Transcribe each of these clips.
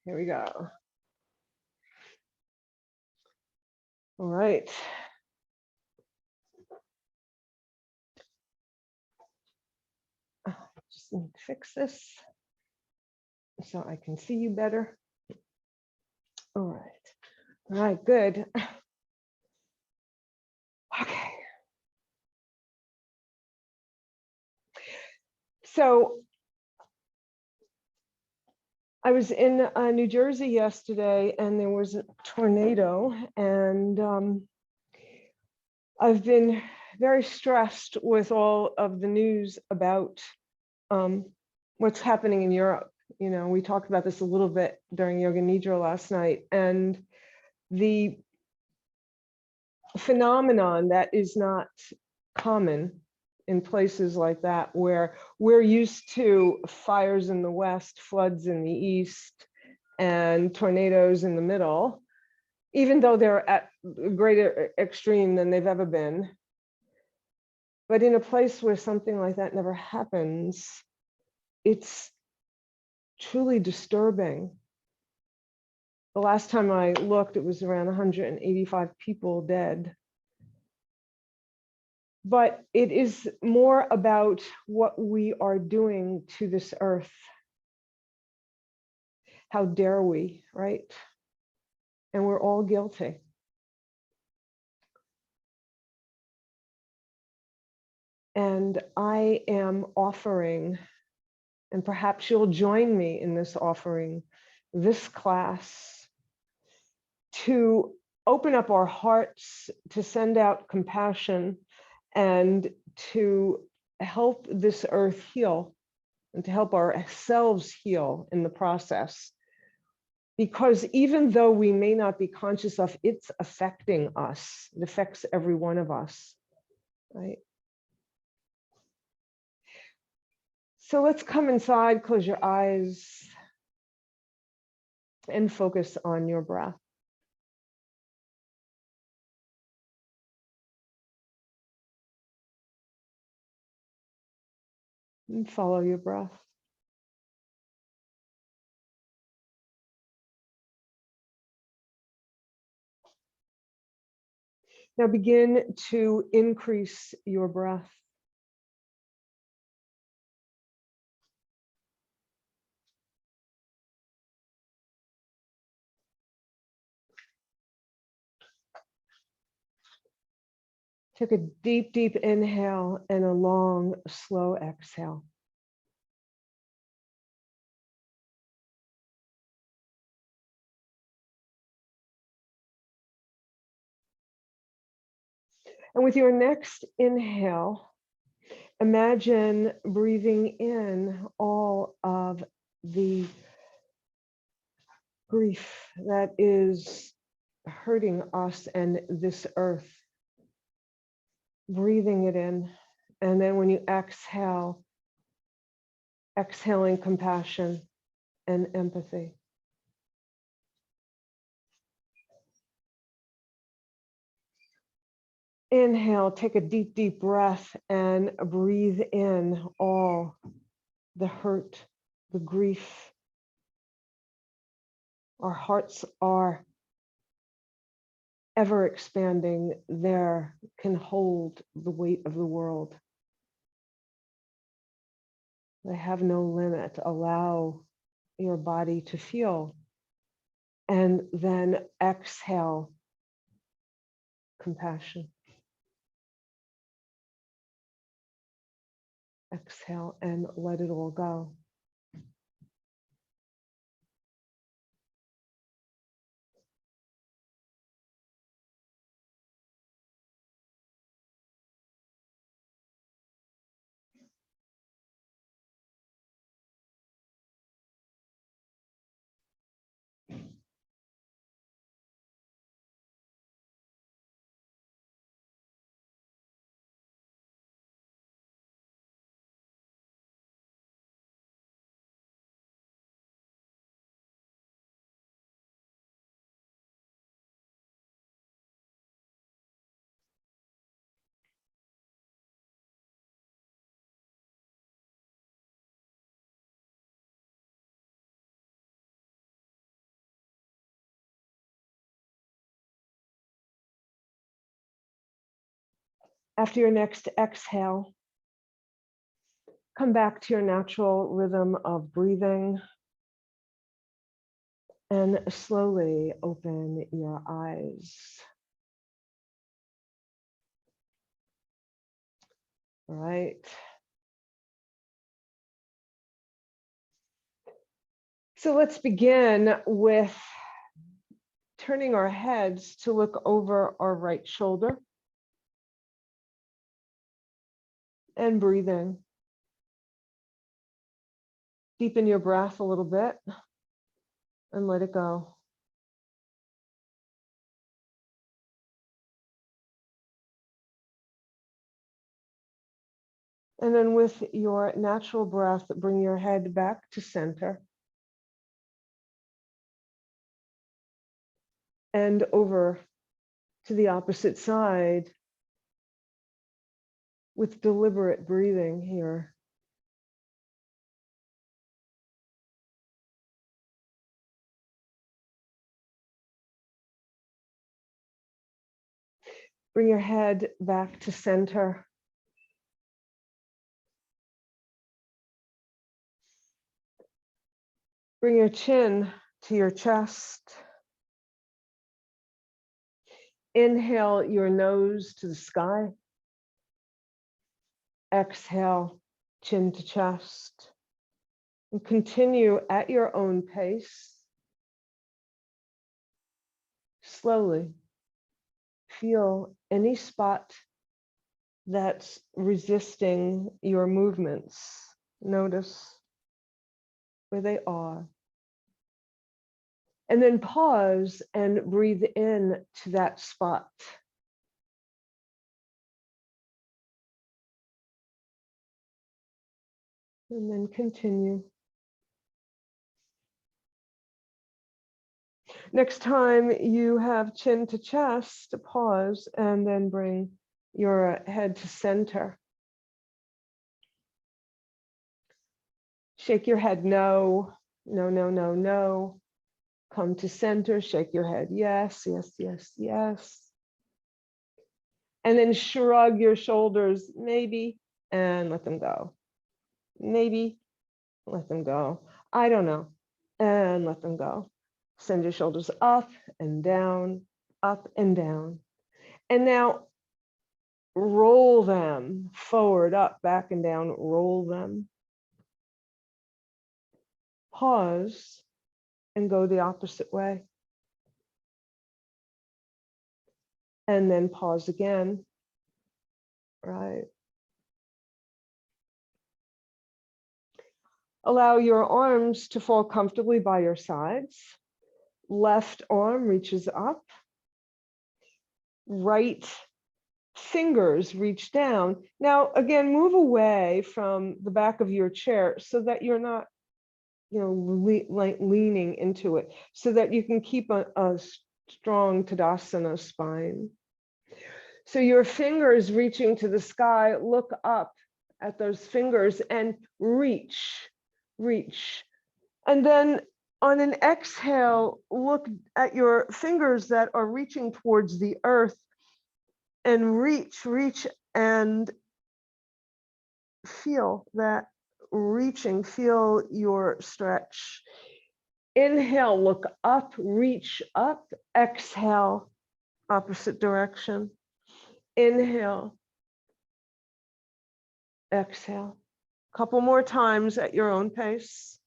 Here we go. All right. Just need to fix this so I can see you better. All right. All right, good. Okay. So I was in New Jersey yesterday and there was a tornado, and I've been very stressed with all of the news about what's happening in Europe. You know, we talked about this a little bit during Yoga Nidra last night, and the phenomenon that is not common in places like that, where we're used to fires in the west, floods in the east, and tornadoes in the middle, even though they're at a greater extreme than they've ever been. But in a place where something like that never happens, it's truly disturbing. The last time I looked, it was around 185 people dead. But it is more about what we are doing to this earth. How dare we, right? And we're all guilty. And I am offering, and perhaps you'll join me in this offering, this class to open up our hearts, to send out compassion, and to help this earth heal, and to help ourselves heal in the process. Because even though we may not be conscious of, it's affecting us. It affects every one of us, right? So let's come inside, close your eyes, and focus on your breath. And follow your breath. Now begin to increase your breath. Take a deep, deep inhale and a long, slow exhale. And with your next inhale, imagine breathing in all of the grief that is hurting us and this earth. Breathing it in. And then when you exhale, exhaling compassion and empathy. Inhale, take a deep, deep breath and breathe in all the hurt, the grief. Our hearts are ever expanding, there can hold the weight of the world. They have no limit. Allow your body to feel. And then exhale compassion. Exhale and let it all go. After your next exhale, come back to your natural rhythm of breathing and slowly open your eyes. All right. So let's begin with turning our heads to look over our right shoulder and breathing. Deepen your breath a little bit and let it go. And then with your natural breath, bring your head back to center and over to the opposite side with deliberate breathing here. Bring your head back to center. Bring your chin to your chest. Inhale your nose to the sky. Exhale, chin to chest. And continue at your own pace. Slowly feel any spot that's resisting your movements. Notice where they are. And then pause and breathe in to that spot. And then continue. Next time you have chin to chest, pause and then bring your head to center. Shake your head no, no, no, no, no. Come to center, shake your head yes, yes, yes, yes. And then shrug your shoulders maybe and let them go. Maybe, let them go. I don't know, and let them go. Send your shoulders up and down, up and down. And now roll them forward, up, back and down, roll them. Pause and go the opposite way. And then pause again, right? Allow your arms to fall comfortably by your sides. Left arm reaches up. Right fingers reach down. Now, again, move away from the back of your chair so that you're not, leaning into it, so that you can keep a strong Tadasana spine. So your fingers reaching to the sky, look up at those fingers and reach. And then on an exhale, look at your fingers that are reaching towards the earth and reach and feel that reaching, feel your stretch. Inhale, look up, reach up. Exhale, opposite direction. Inhale, exhale. Couple more times at your own pace.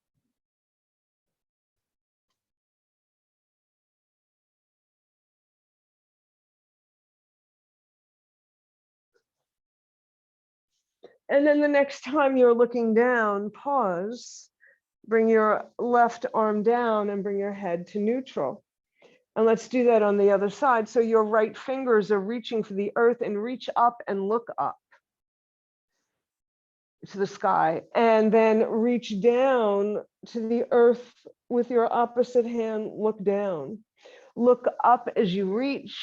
And then the next time you're looking down, pause, bring your left arm down and bring your head to neutral. And let's do that on the other side. So your right fingers are reaching for the earth and reach up and look up to the sky. And then reach down to the earth with your opposite hand, look down. Look up as you reach.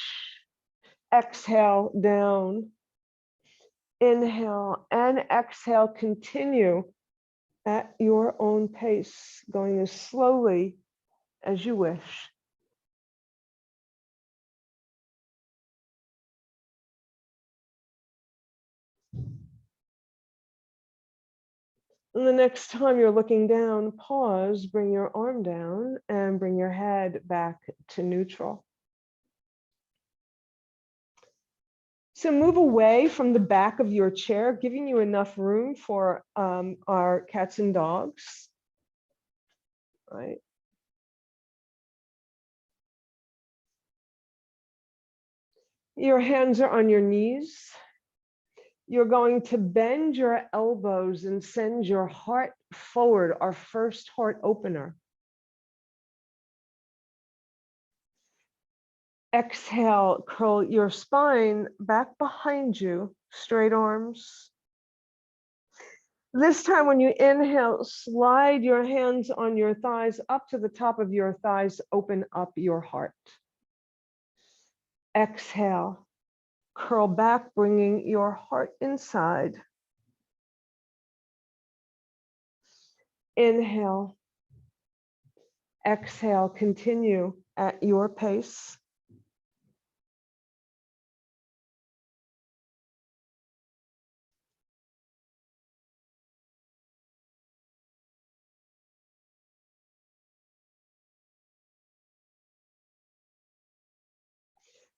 Exhale down. Inhale and exhale, continue at your own pace, going as slowly as you wish. And the next time you're looking down, pause, bring your arm down and bring your head back to neutral. So move away from the back of your chair, giving you enough room for our cats and dogs, right? Your hands are on your knees. You're going to bend your elbows and send your heart forward, our first heart opener. Exhale, curl your spine back behind you, straight arms. This time when you inhale, slide your hands on your thighs up to the top of your thighs, open up your heart. Exhale, curl back, bringing your heart inside. Inhale. Exhale, continue at your pace.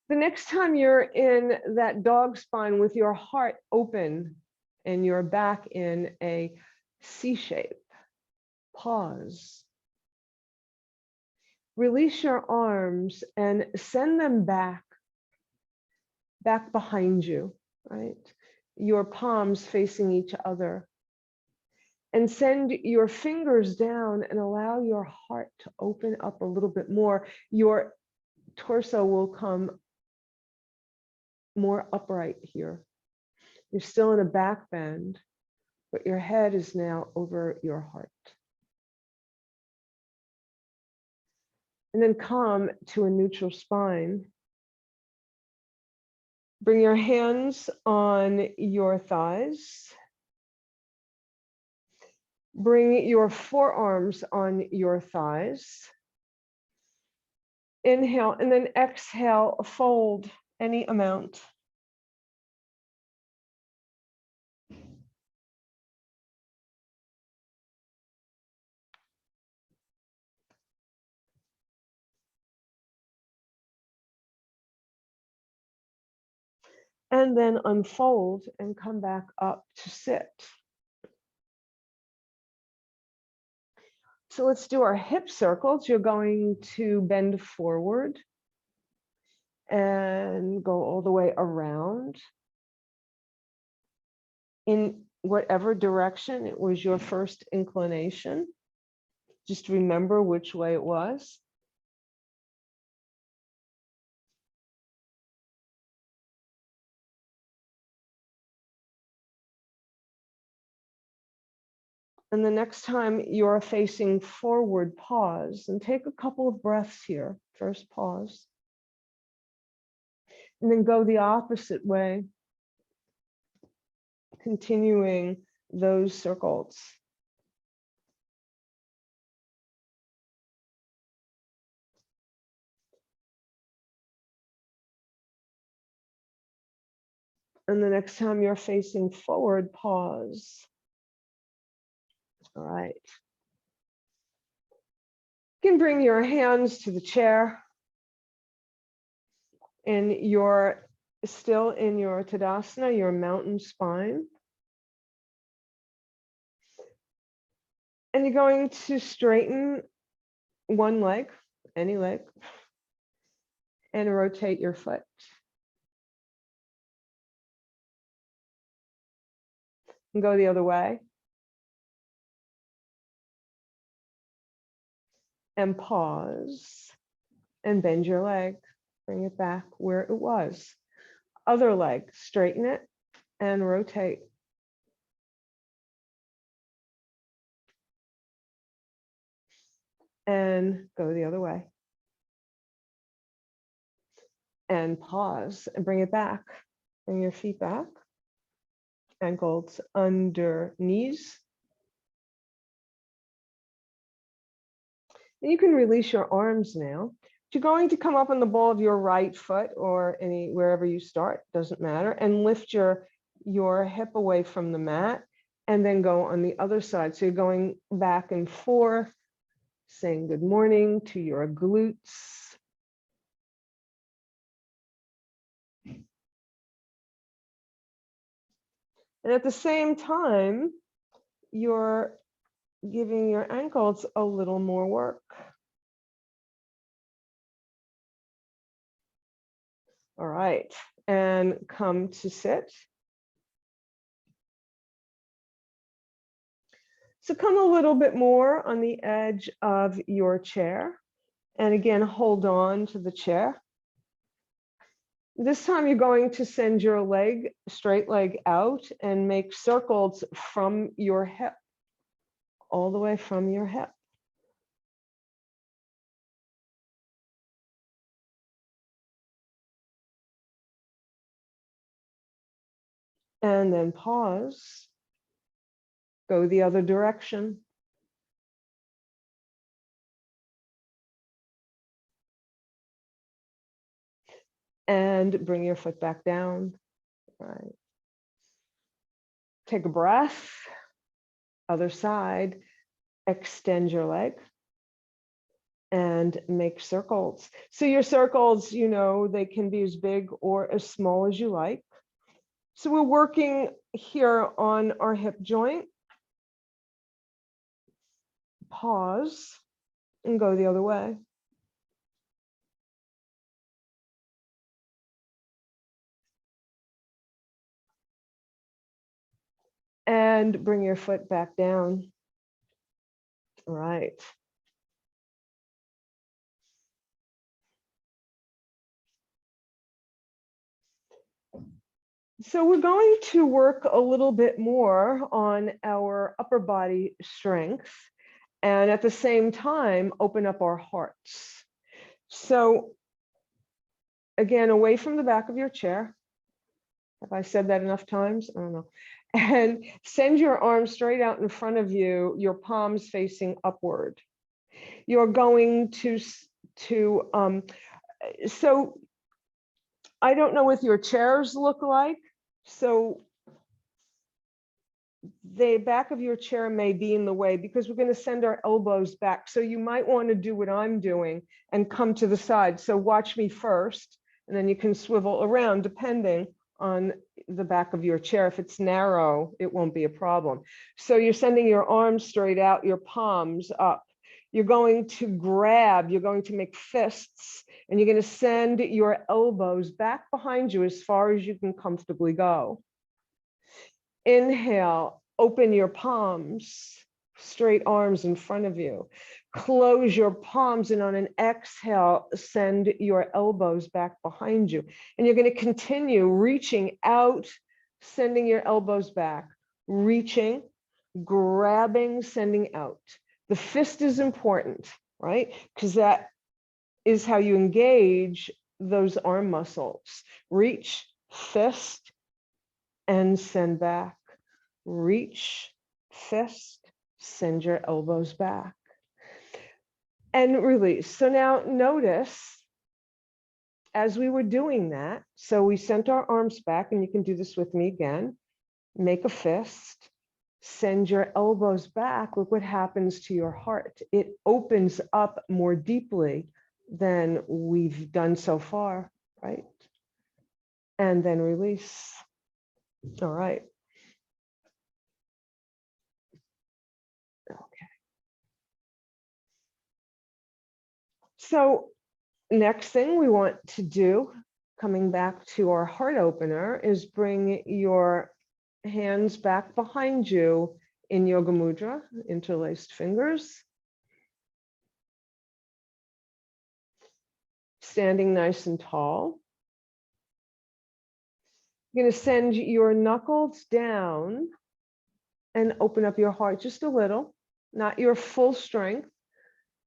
The next time you're in that dog spine with your heart open and your back in a C shape, pause. Release your arms and send them back behind you, right? Your palms facing each other. And send your fingers down and allow your heart to open up a little bit more. Your torso will come more upright here. You're still in a back bend, but your head is now over your heart. And then come to a neutral spine. Bring your hands on your thighs. Bring your forearms on your thighs. Inhale, and then exhale, fold any amount. And then unfold and come back up to sit. So let's do our hip circles. You're going to bend forward and go all the way around in whatever direction it was your first inclination. Just remember which way it was. And the next time you're facing forward, pause and take a couple of breaths here. First pause. And then go the opposite way, continuing those circles. And the next time you're facing forward, pause. All right. You can bring your hands to the chair. And you're still in your Tadasana, your mountain spine. And you're going to straighten one leg, any leg, and rotate your foot. And go the other way. And pause and bend your leg. Bring it back where it was. Other leg, straighten it and rotate. And go the other way. And pause and bring it back. Bring your feet back. Ankles under knees. And you can release your arms now. You're going to come up on the ball of your right foot or wherever you start, doesn't matter, and lift your hip away from the mat and then go on the other side. So you're going back and forth, saying good morning to your glutes. And at the same time, you're giving your ankles a little more work. All right, and come to sit. So come a little bit more on the edge of your chair. And again, hold on to the chair. This time you're going to send your leg, straight leg out and make circles from your hip, all the way from your hip. And then pause, go the other direction. And bring your foot back down. All right. Take a breath. Other side. Extend your leg and make circles. So your circles, you know, they can be as big or as small as you like. So we're working here on our hip joint. Pause and go the other way. And bring your foot back down. All right. So we're going to work a little bit more on our upper body strength and at the same time, open up our hearts. So again, away from the back of your chair. Have I said that enough times? I don't know. And send your arms straight out in front of you, your palms facing upward. You're going to so I don't know what your chairs look like. So the back of your chair may be in the way because we're going to send our elbows back. So you might want to do what I'm doing and come to the side. So watch me first, and then you can swivel around depending on the back of your chair. If it's narrow, it won't be a problem. So you're sending your arms straight out, your palms up. You're going to grab, you're going to make fists, and you're going to send your elbows back behind you as far as you can comfortably go. Inhale, open your palms, straight arms in front of you. Close your palms, and on an exhale, send your elbows back behind you. And you're going to continue reaching out, sending your elbows back, reaching, grabbing, sending out. The fist is important, right? Because that is how you engage those arm muscles. Reach, fist, and send back. Reach, fist, send your elbows back. And release. So now notice as we were doing that, so we sent our arms back, and you can do this with me again. Make a fist, send your elbows back. Look what happens to your heart. It opens up more deeply than we've done so far, right? And then release. All right. Okay. So next thing we want to do, coming back to our heart opener, is bring your hands back behind you in Yoga Mudra, interlaced fingers. Standing nice and tall. You're going to send your knuckles down and open up your heart just a little, not your full strength.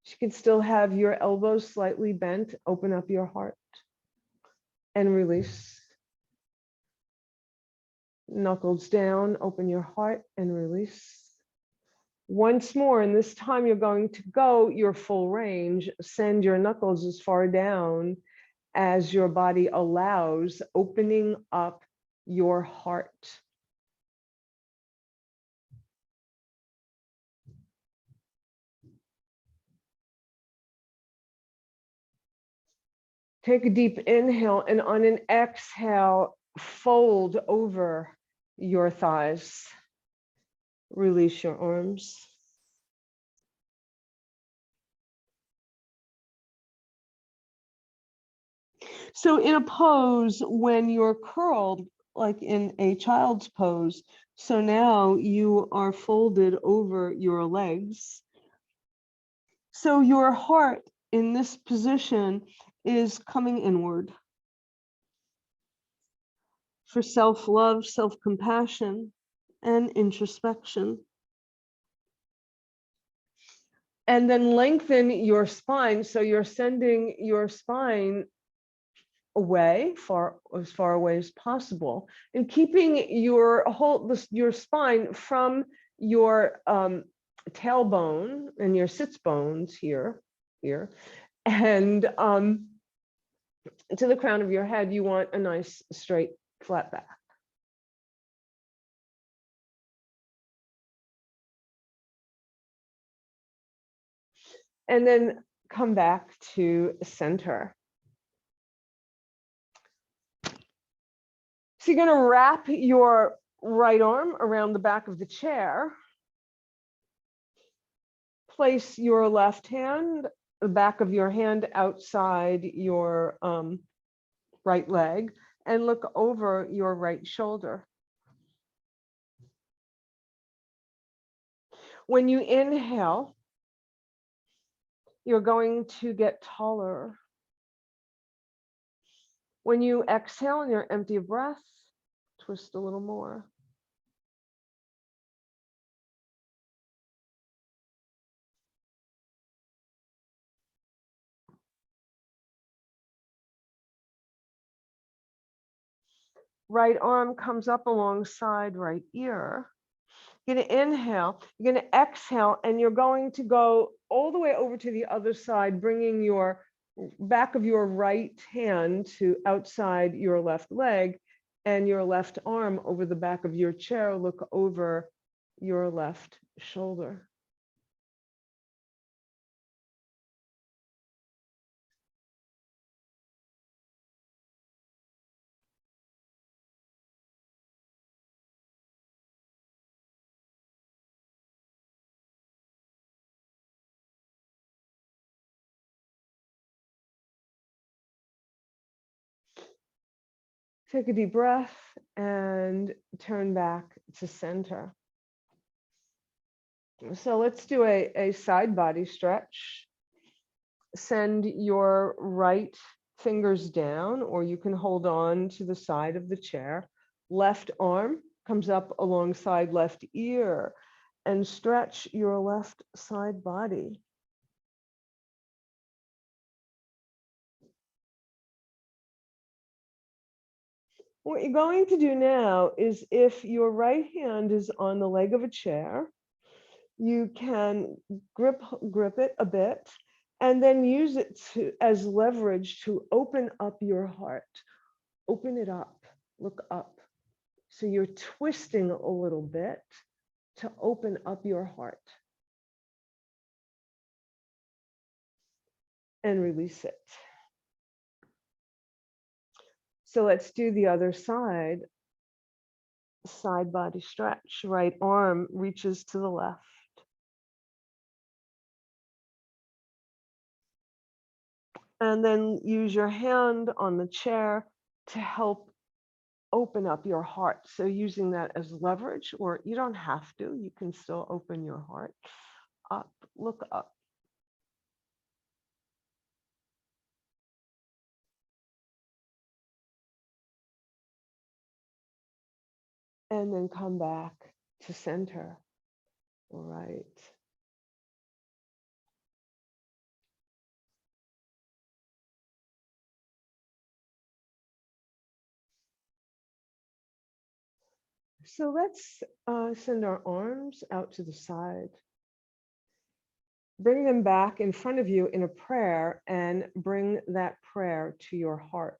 You can still have your elbows slightly bent, open up your heart and release. Knuckles down, open your heart and release. Once more, and this time you're going to go your full range. Send your knuckles as far down as your body allows, opening up your heart. Take a deep inhale, and on an exhale, fold over your thighs. Release your arms. So in a pose, when you're curled, like in a child's pose, so now you are folded over your legs. So your heart in this position is coming inward for self-love, self-compassion, and introspection. And then lengthen your spine. So you're sending your spine away, as far away as possible, and keeping your your spine from your tailbone and your sits bones here, and to the crown of your head. You want a nice straight flat back. And then come back to center. So you're going to wrap your right arm around the back of the chair. Place your left hand, the back of your hand, outside your right leg, and look over your right shoulder. When you inhale, you're going to get taller. When you exhale and you're empty of breath, twist a little more. Right arm comes up alongside right ear. You're going to inhale, you're going to exhale, and you're going to go all the way over to the other side, bringing your back of your right hand to outside your left leg, and your left arm over the back of your chair. Look over your left shoulder. Take a deep breath and turn back to center. So let's do a side body stretch. Send your right fingers down, or you can hold on to the side of the chair. Left arm comes up alongside left ear, and stretch your left side body. What you're going to do now is, if your right hand is on the leg of a chair, you can grip it a bit, and then use it as leverage to open up your heart. Open it up, look up. So you're twisting a little bit to open up your heart. And release it. So let's do the other side. Side body stretch. Right arm reaches to the left. And then use your hand on the chair to help open up your heart. So using that as leverage, or you don't have to, you can still open your heart up, look up. And then come back to center. All right. So let's send our arms out to the side. Bring them back in front of you in a prayer, and bring that prayer to your heart.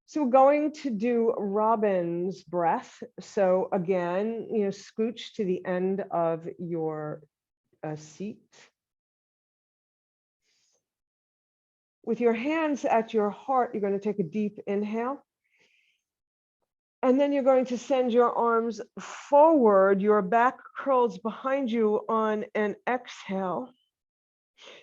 So we're going to do Robin's breath. So again, scooch to the end of your seat. With your hands at your heart, you're going to take a deep inhale. And then you're going to send your arms forward, your back curls behind you on an exhale.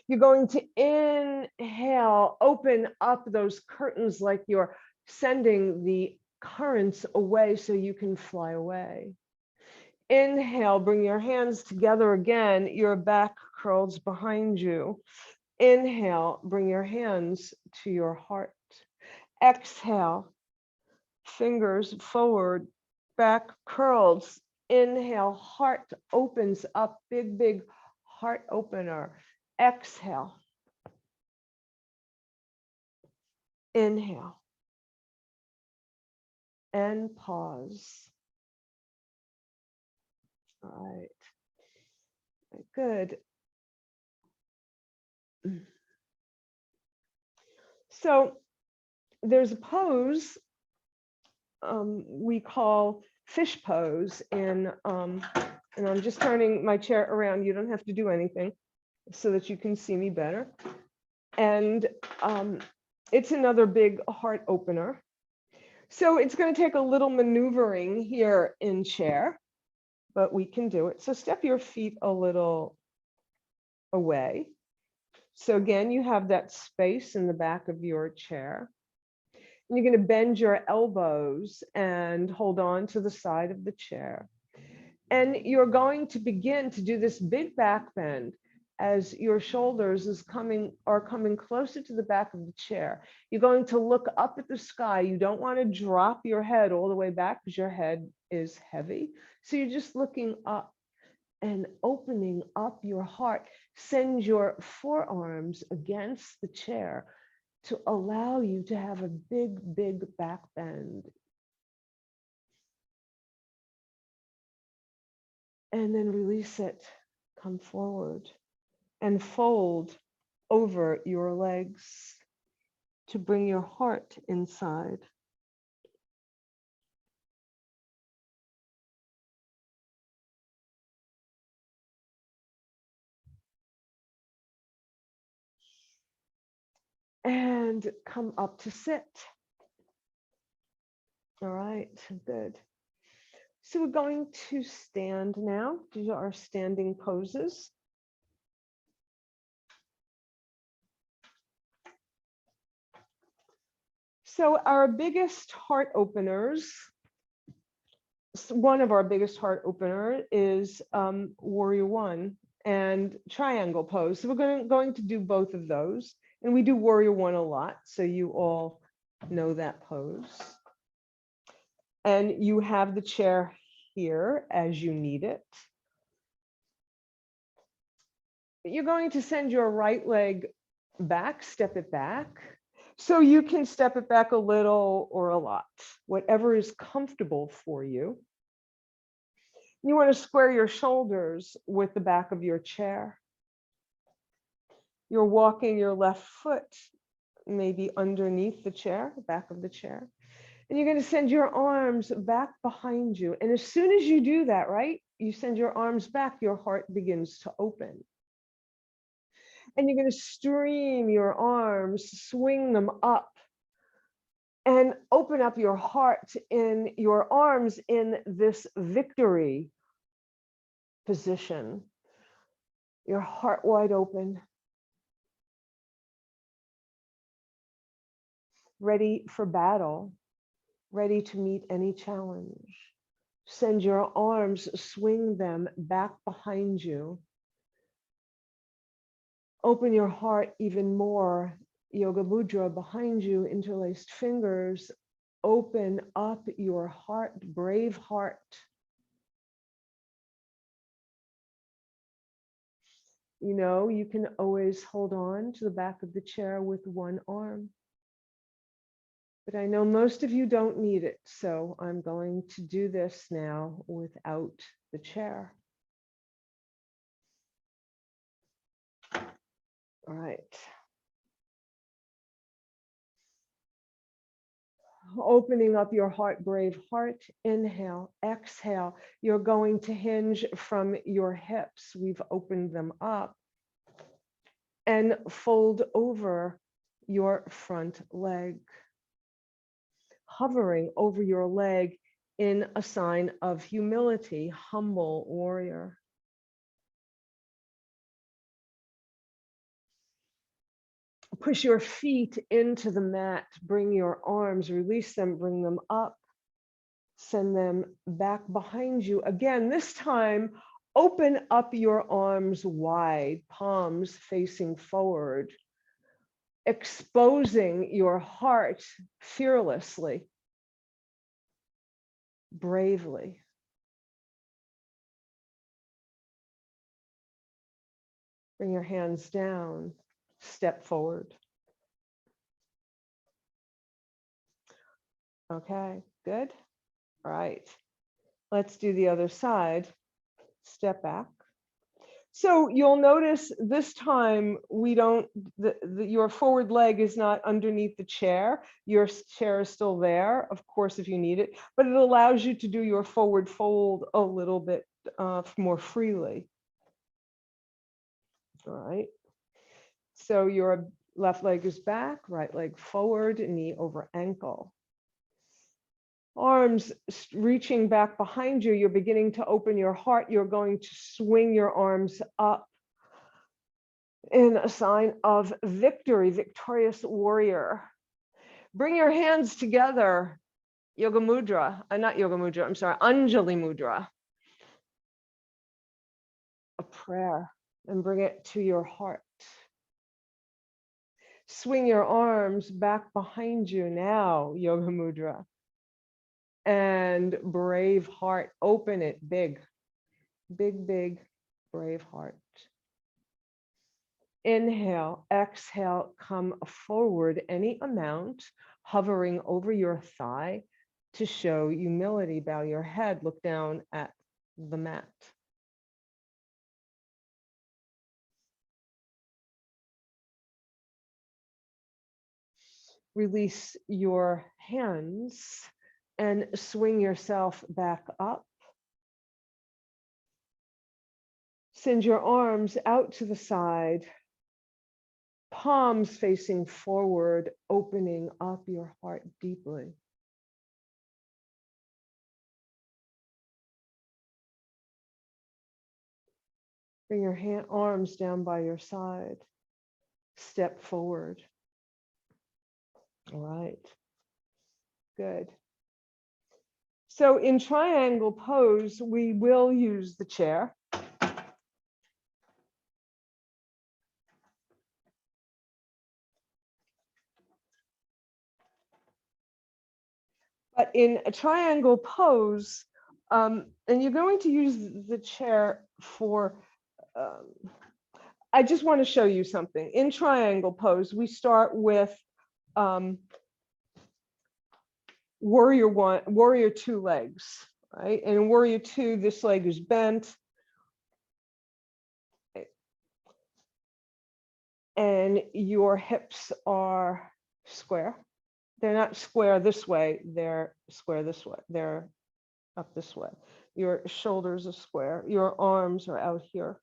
You're going to inhale, open up those curtains like you're sending the currents away so you can fly away. Inhale, bring your hands together again, your back curls behind you. Inhale, bring your hands to your heart. Exhale, fingers forward, back curls. Inhale, heart opens up, big, big heart opener. Exhale. Inhale. And pause. All right. Good. So there's a pose we call fish pose, and I'm just turning my chair around. You don't have to do anything so that you can see me better. And it's another big heart opener. So it's going to take a little maneuvering here in chair, but we can do it. So step your feet a little away. So again, you have that space in the back of your chair. And you're going to bend your elbows and hold on to the side of the chair. And you're going to begin to do this big back bend as your shoulders are coming closer to the back of the chair. You're going to look up at the sky. You don't want to drop your head all the way back because your head is heavy. So you're just looking up and opening up your heart. Send your forearms against the chair to allow you to have a big, big back bend. And then release it. Come forward and fold over your legs to bring your heart inside. And come up to sit. All right, good. So we're going to stand now. These are our standing poses. So our biggest heart openers, one of our biggest heart opener is Warrior One and triangle pose. So we're going to do both of those. And we do Warrior One a lot, so you all know that pose. And you have the chair here as you need it. You're going to send your right leg back, step it back. So you can step it back a little or a lot, whatever is comfortable for you. You want to square your shoulders with the back of your chair. You're walking your left foot maybe underneath the chair, the back of the chair. And you're going to send your arms back behind you. And as soon as you do that, right, you send your arms back, your heart begins to open. And you're going to stream your arms, swing them up, and open up your heart in your arms in this victory position. Your heart wide open. Ready for battle, ready to meet any challenge. Send your arms, swing them back behind you. Open your heart even more. Yoga Mudra behind you, interlaced fingers. Open up your heart, brave heart. You know, you can always hold on to the back of the chair with one arm. But I know most of you don't need it, so I'm going to do this now without the chair. All right. Opening up your heart, brave heart. Inhale, exhale. You're going to hinge from your hips. We've opened them up. And fold over your front leg, hovering over your leg in a sign of humility, humble warrior. Push your feet into the mat, bring your arms, release them, bring them up, send them back behind you. Again, this time, open up your arms wide, palms facing forward, exposing your heart fearlessly, bravely. Bring your hands down, step forward. Okay, good. All right, let's do the other side. Step back. So you'll notice this time we don't, your forward leg is not underneath the chair. Your chair is still there, of course, if you need it, but it allows you to do your forward fold a little bit more freely. All right. So your left leg is back, right leg forward, knee over ankle. Arms reaching back behind you, you're beginning to open your heart. You're going to swing your arms up in a sign of victory, victorious warrior. Bring your hands together, Yoga Mudra, not Yoga Mudra, I'm sorry, Anjali Mudra. A prayer, and bring it to your heart. Swing your arms back behind you now, Yoga Mudra. And brave heart, open it big, big, big, brave heart. Inhale, exhale, come forward any amount, hovering over your thigh to show humility. Bow your head, look down at the mat. Release your hands and swing yourself back up. Send your arms out to the side, palms facing forward, opening up your heart deeply. Bring your arms down by your side. Step forward. All right. Good. So in triangle pose, we will use the chair. But in a triangle pose, and you're going to use the chair for, I just want to show you something. In triangle pose, we start with warrior one, warrior two legs, right? And in warrior two, this leg is bent. And your hips are square. They're not square this way, they're square this way. They're up this way. Your shoulders are square. Your arms are out here,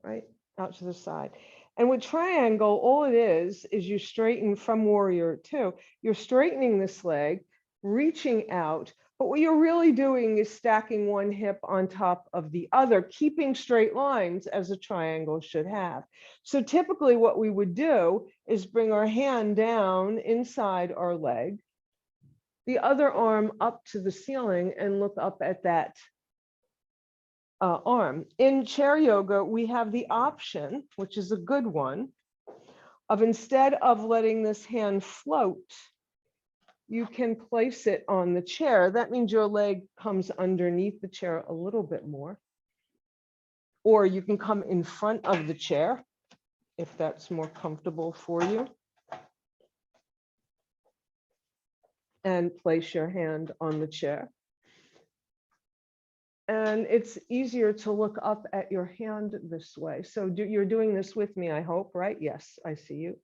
right? Out to the side. And with triangle, all it is you straighten from warrior two. You're straightening this leg, reaching out, but what you're really doing is stacking one hip on top of the other, keeping straight lines as a triangle should have. So typically what we would do is bring our hand down inside our leg, the other arm up to the ceiling, and look up at that arm. In chair yoga, we have the option, which is a good one, of instead of letting this hand float, you can place it on the chair. That means your leg comes underneath the chair a little bit more. Or you can come in front of the chair if that's more comfortable for you. And place your hand on the chair. And it's easier to look up at your hand this way. So you're doing this with me, I hope, right? Yes, I see you.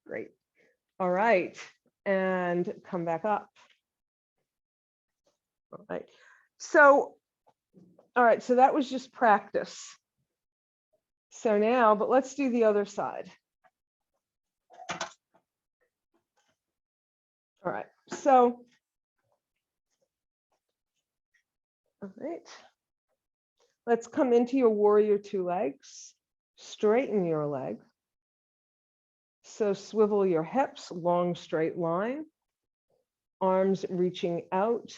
Great. All right. And come back up. All right. So, all right. So that was just practice. So now, but let's do the other side. All right, so, all right. Let's come into your warrior two legs. Straighten your leg. So swivel your hips, long straight line. Arms reaching out.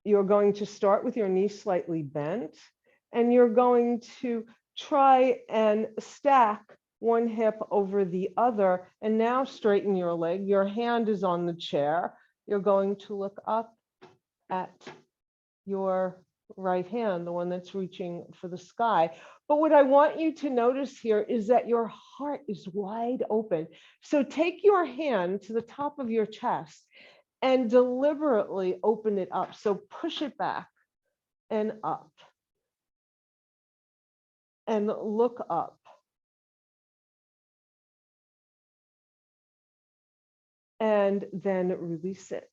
You're going to start with your knees slightly bent, and you're going to try and stack one hip over the other, and now straighten your leg. Your hand is on the chair. You're going to look up at your right hand, the one that's reaching for the sky. But what I want you to notice here is that your heart is wide open. So take your hand to the top of your chest and deliberately open it up. So push it back and up and look up. And then release it.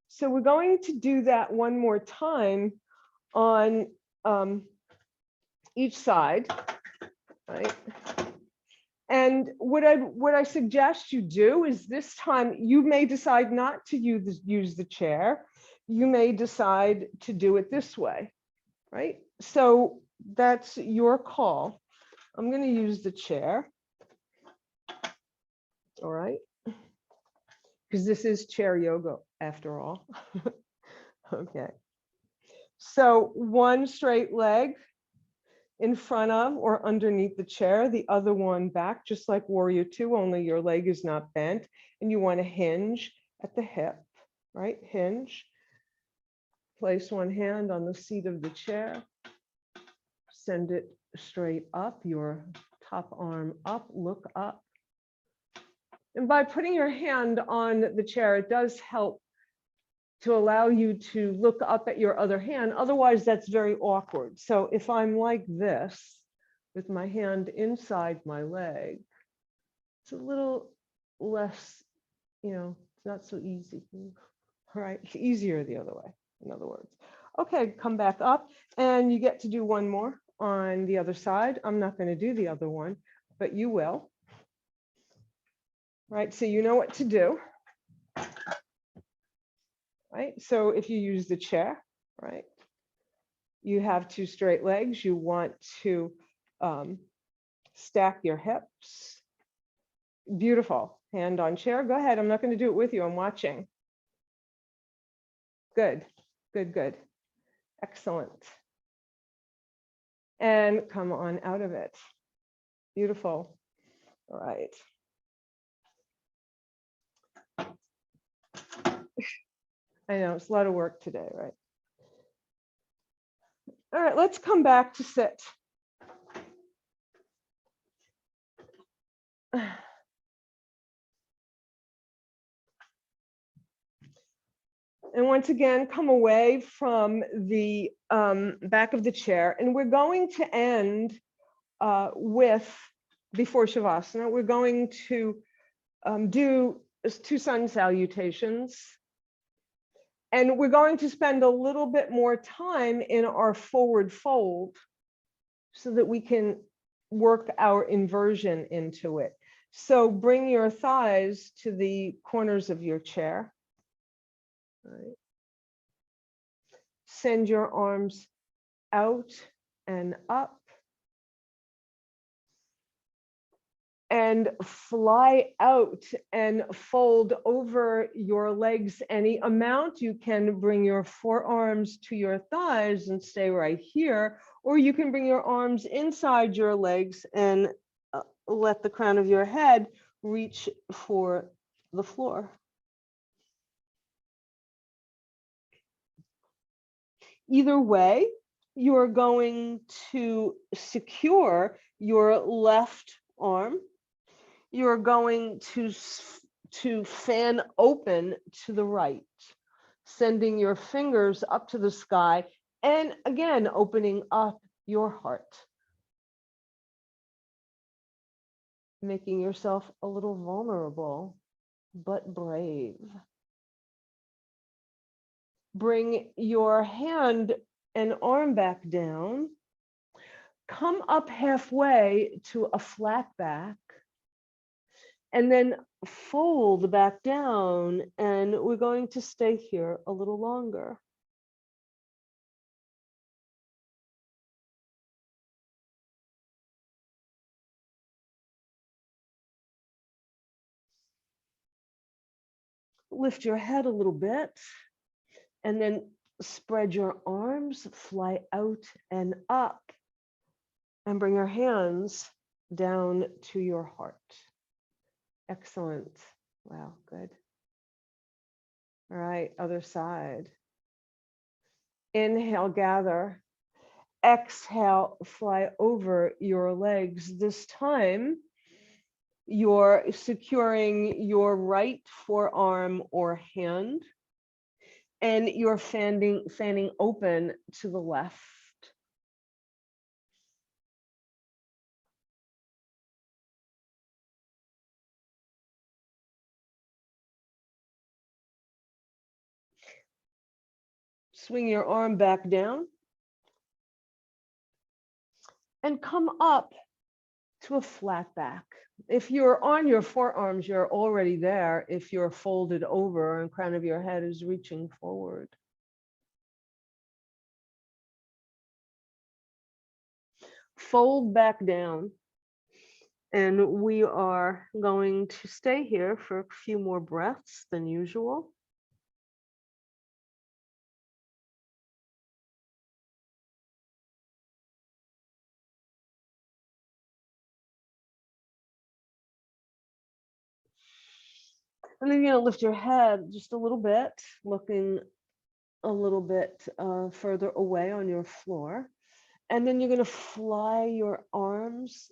So we're going to do that one more time on each side, right? And what I suggest you do is this time you may decide not to use the chair. You may decide to do it this way, right? So that's your call. I'm going to use the chair. All right. Because this is chair yoga after all. Okay. So one straight leg in front of or underneath the chair, the other one back, just like warrior two, only your leg is not bent. And you want to hinge at the hip, right? Hinge. Place one hand on the seat of the chair. Send it straight up, your top arm up, look up. And by putting your hand on the chair, it does help to allow you to look up at your other hand. Otherwise, that's very awkward. So if I'm like this, with my hand inside my leg, it's a little less, it's not so easy. All right, it's easier the other way, in other words. Okay, come back up, and you get to do one more on the other side. I'm not going to do the other one, but you will. Right, so you know what to do. Right, so if you use the chair, right, you have two straight legs. You want to stack your hips. Beautiful. Hand on chair. Go ahead. I'm not going to do it with you. I'm watching. Good, good, good. Excellent. And come on out of it. Beautiful. All right. I know it's a lot of work today, right? All right, let's come back to sit. And once again, come away from the back of the chair. And we're going to end before Shavasana, we're going to do two sun salutations. And we're going to spend a little bit more time in our forward fold so that we can work our inversion into it. So bring your thighs to the corners of your chair. Right. Send your arms out and up. And fly out and fold over your legs any amount. You can bring your forearms to your thighs and stay right here, or you can bring your arms inside your legs and let the crown of your head reach for the floor. Either way, you're going to secure your left arm. You're going to fan open to the right, sending your fingers up to the sky, and again, opening up your heart. Making yourself a little vulnerable, but brave. Bring your hand and arm back down. Come up halfway to a flat back. And then fold back down, and we're going to stay here a little longer. Lift your head a little bit, and then spread your arms, fly out and up, and bring your hands down to your heart. Excellent. Wow, good. All right, other side. Inhale, gather. Exhale, fly over your legs. This time, you're securing your right forearm or hand, and you're fanning open to the left. Swing your arm back down and come up to a flat back. If you're on your forearms, you're already there. If you're folded over and crown of your head is reaching forward. Fold back down. And we are going to stay here for a few more breaths than usual. And then you're going to lift your head just a little bit, looking a little bit further away on your floor. And then you're going to fly your arms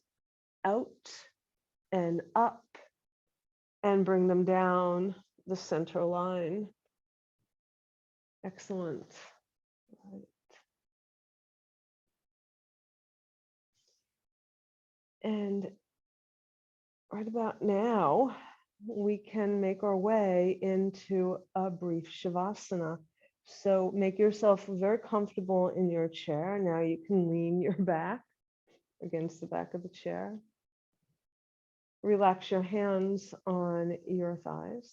out and up and bring them down the center line. Excellent. Right. And right about now, we can make our way into a brief Shavasana. So make yourself very comfortable in your chair. Now you can lean your back against the back of the chair. Relax your hands on your thighs.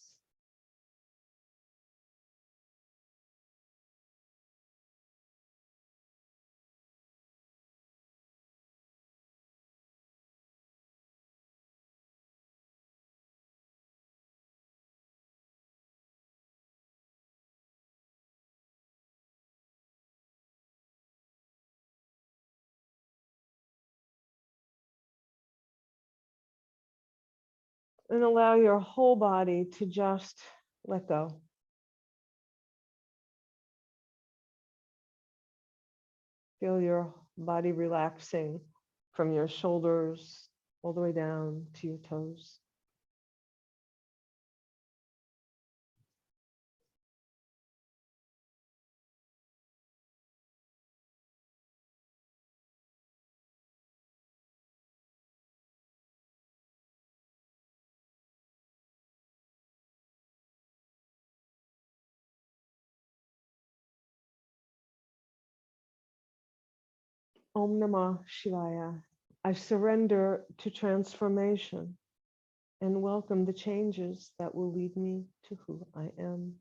And allow your whole body to just let go. Feel your body relaxing from your shoulders all the way down to your toes. Om Namah Shivaya. I surrender to transformation and welcome the changes that will lead me to who I am.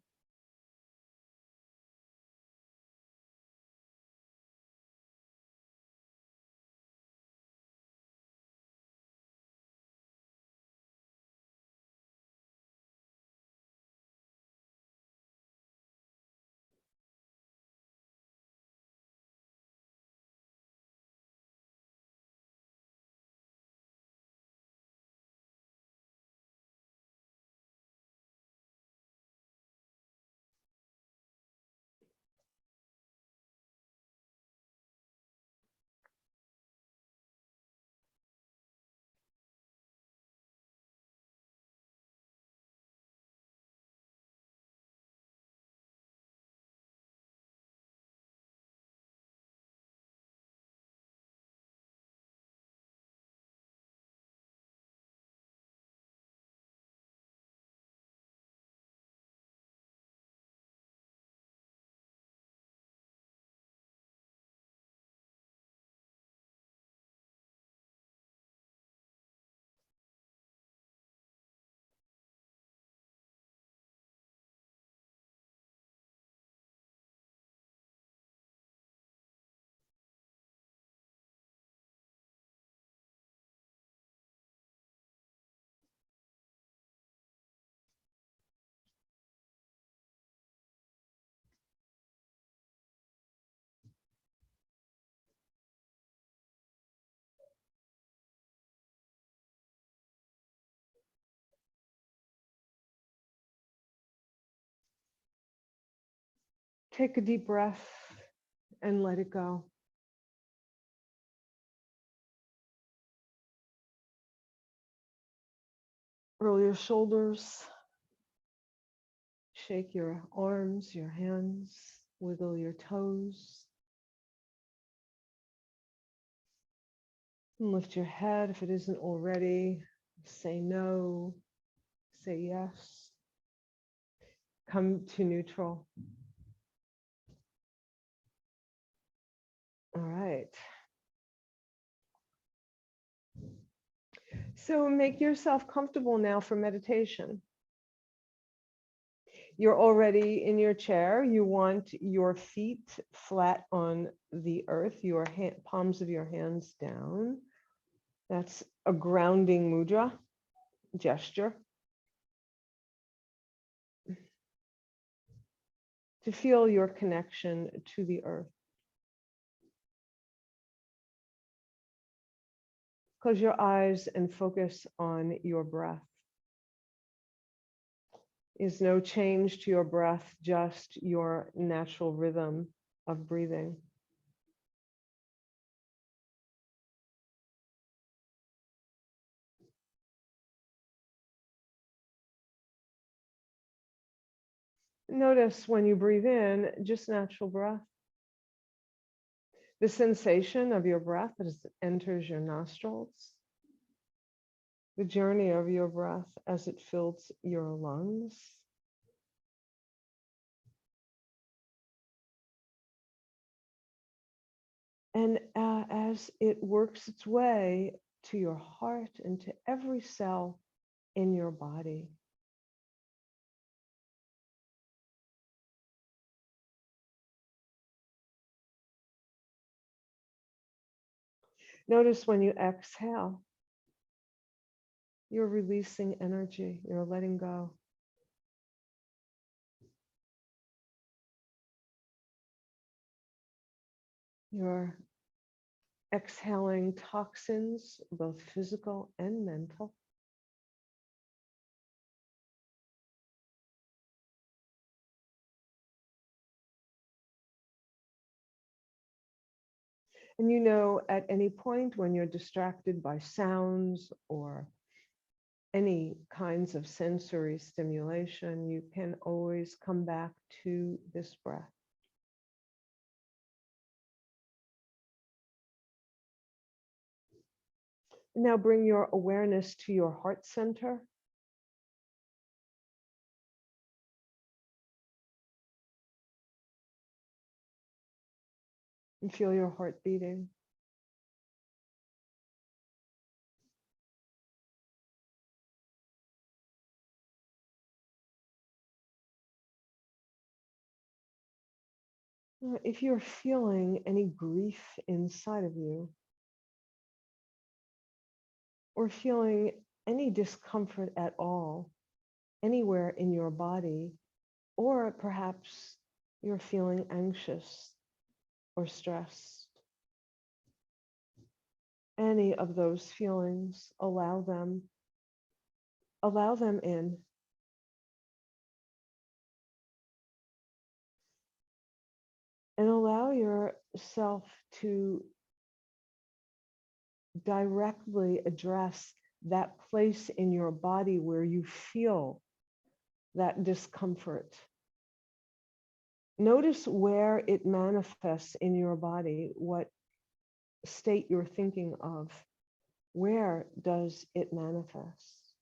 Take a deep breath and let it go. Roll your shoulders, shake your arms, your hands, wiggle your toes. And lift your head if it isn't already. Say no, say yes. Come to neutral. All right. So make yourself comfortable now for meditation. You're already in your chair. You want your feet flat on the earth, your palms of your hands down. That's a grounding mudra gesture. To feel your connection to the earth. Close your eyes and focus on your breath. Is no change to your breath, just your natural rhythm of breathing. Notice when you breathe in, just natural breath. The sensation of your breath as it enters your nostrils. The journey of your breath as it fills your lungs. And as it works its way to your heart and to every cell in your body. Notice when you exhale, you're releasing energy, you're letting go. You're exhaling toxins, both physical and mental. And you know, at any point when you're distracted by sounds or any kinds of sensory stimulation, you can always come back to this breath. Now bring your awareness to your heart center. And feel your heart beating. If you're feeling any grief inside of you, or feeling any discomfort at all, anywhere in your body, or perhaps you're feeling anxious or stressed, any of those feelings, allow them in. And allow yourself to directly address that place in your body where you feel that discomfort. Notice where it manifests in your body, what state you're thinking of. Where does it manifest?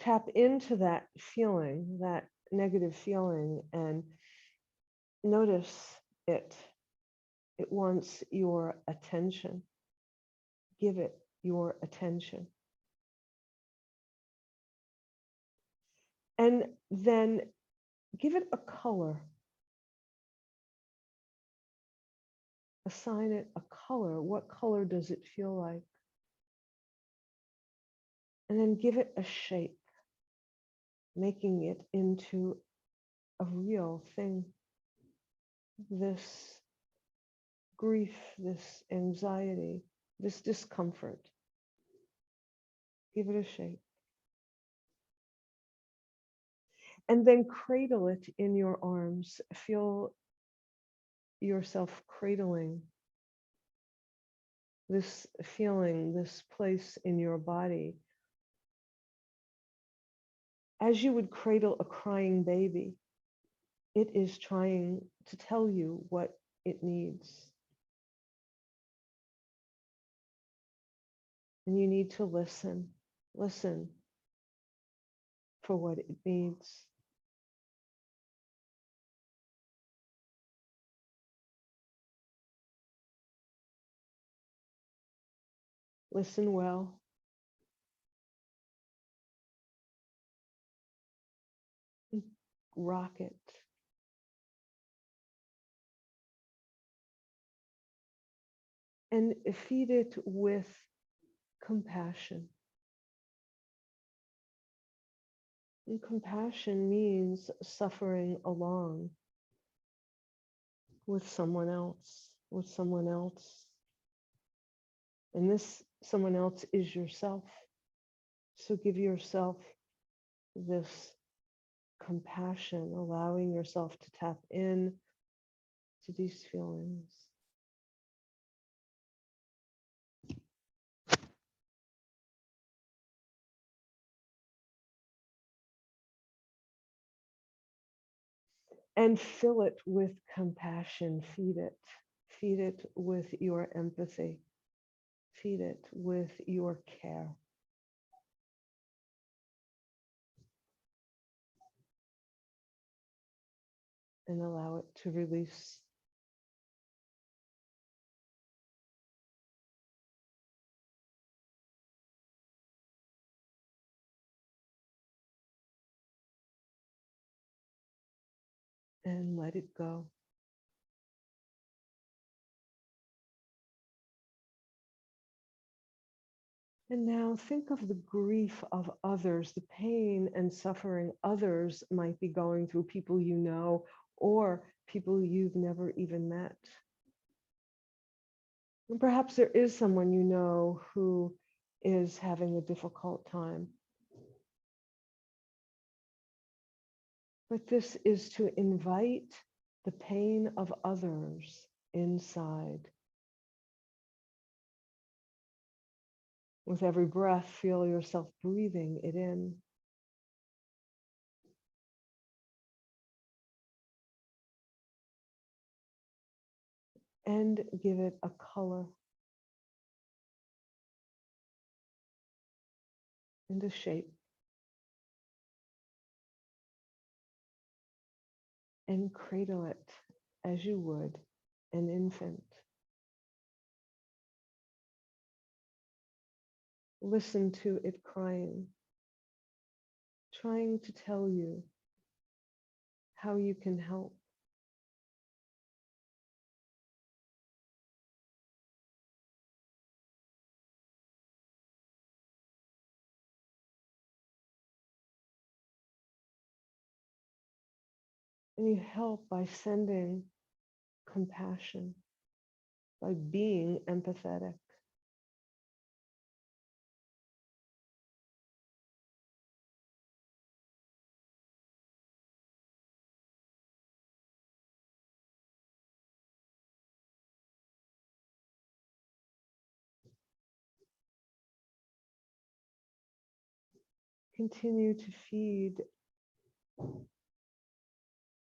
Tap into that feeling, that negative feeling, and notice it. It wants your attention. Give it your attention. And then give it a color. Assign it a color. What color does it feel like? And then give it a shape, making it into a real thing. This grief, this anxiety, this discomfort. Give it a shape. And then cradle it in your arms. Feel yourself cradling this feeling, this place in your body, as you would cradle a crying baby. It is trying to tell you what it needs. And you need to listen for what it needs. Listen well. Rock it. And feed it with compassion. And compassion means suffering along with someone else, And this someone else is yourself. So give yourself this compassion, allowing yourself to tap in to these feelings. And fill it with compassion. Feed it with your empathy. Feed it with your care. And allow it to release. And let it go. And now think of the grief of others, the pain and suffering others might be going through, people you know, or people you've never even met. And perhaps there is someone you know who is having a difficult time. But this is to invite the pain of others inside. With every breath, feel yourself breathing it in. And give it a color and a shape. And cradle it as you would an infant. Listen to it crying, trying to tell you how you can help. And you help by sending compassion, by being empathetic. Continue to feed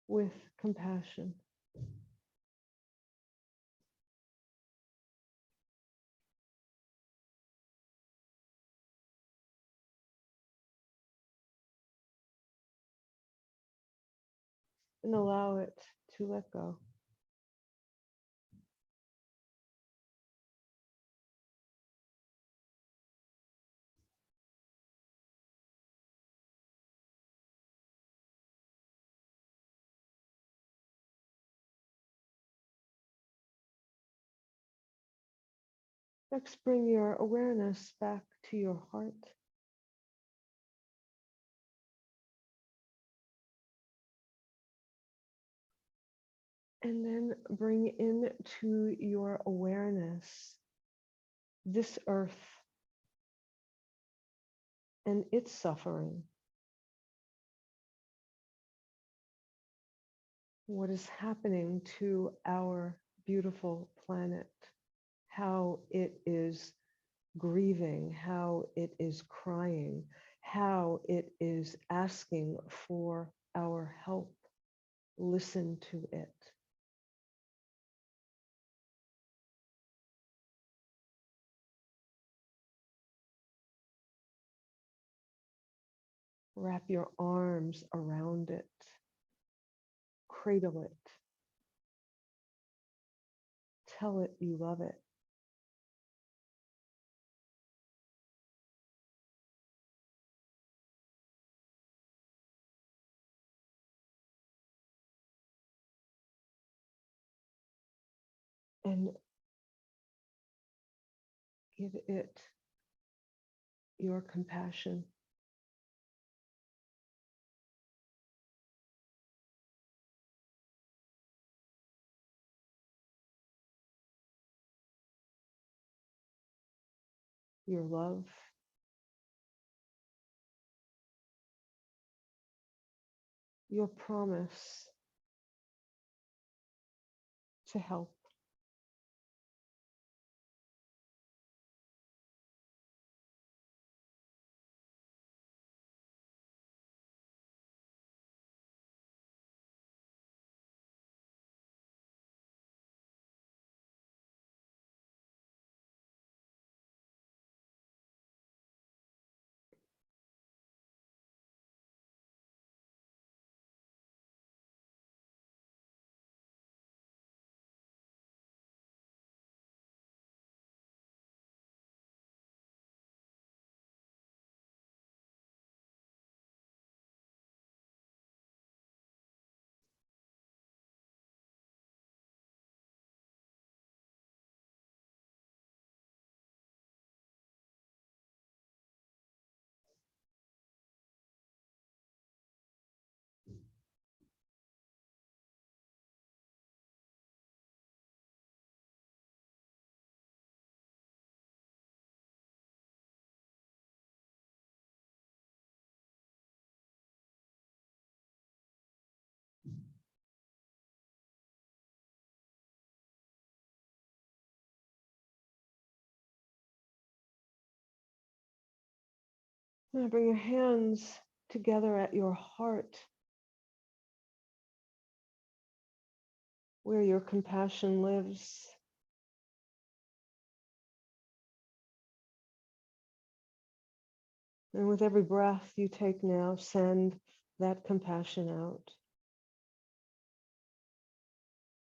with compassion. And allow it to let go. Next, bring your awareness back to your heart. And then bring into your awareness this earth and its suffering. what is happening to our beautiful planet, how it is grieving, how it is crying, how it is asking for our help. Listen to it. Wrap your arms around it. Cradle it. Tell it you love it. And give it your compassion. Your love, your promise to help. Now bring your hands together at your heart, where your compassion lives. And with every breath you take now, send that compassion out.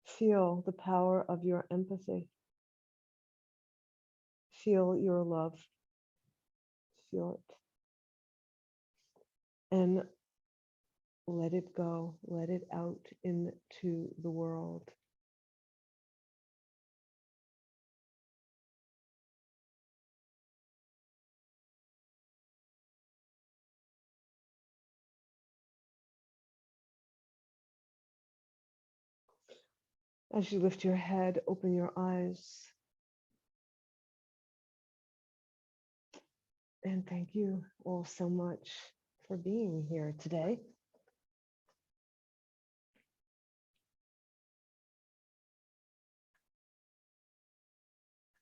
Feel the power of your empathy. Feel your love. Feel it. And let it go. Let it out into the world. As you lift your head, open your eyes. And thank you all so much for being here today.